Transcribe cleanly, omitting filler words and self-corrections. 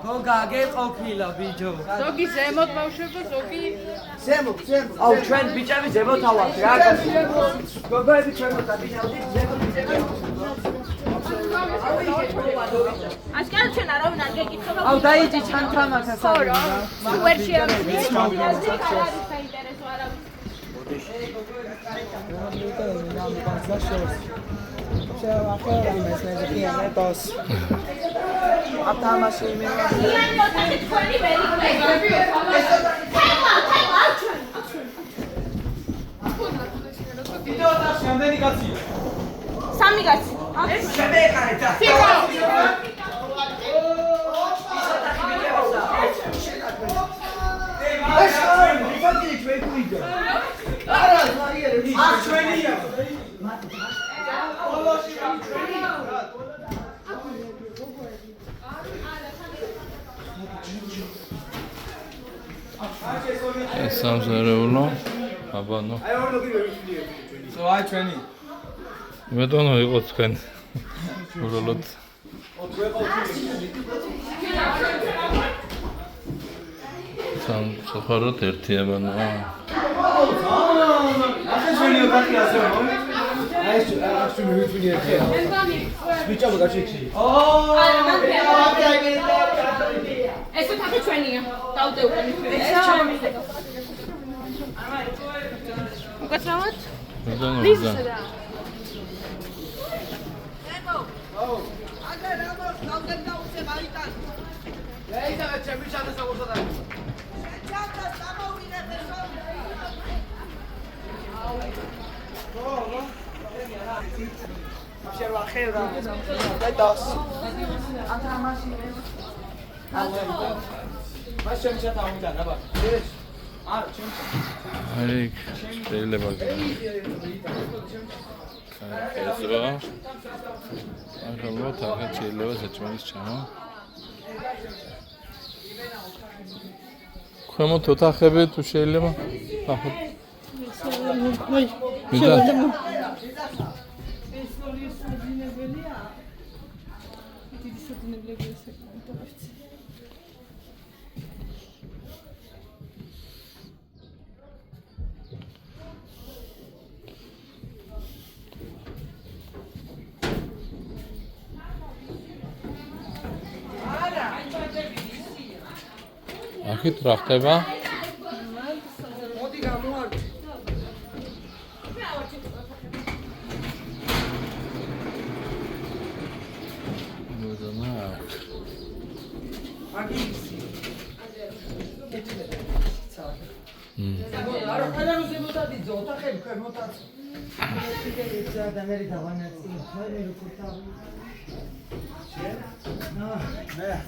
გოგა გეყოფილა ბიჭო. ზოგი ზემოთ ბავშვებო, ზოგი ზემოთ. აუ ჩვენ ბიჭები ზემოთ ავართ რა. გოგოები ჩვენოთა ბიჭები ზემოთ. ასკან ჩვენ არავინ არ გეკითხება. აუ დაიჭი ჩან თამაშას. ხო რა. ვერ შეამჩნია. არ არის საინტერესო არავინ. სამი კაცი. სამზარეულო აბანო მეტონო იყო თქვენ უბრალოდ სამწუხაროდ ერთი აბანოა ეს თქო ჩვენია. დავდე უკან ჩვენ. უკაცრავად? მეტონო აი შეიძლება ესო ახლა თახა შეიძლება საჭმელის ჩამა ქვემოთ ოთახები თუ შეიძლება ახლა აქეთ რა ხდება? მოდი გამოარჩი. მოდანა. აგიცი. არა, ყველა ზემოთადი ოთახები ქვემოთაც. და მე დავანაცი, მე როგორ თავი. შენ?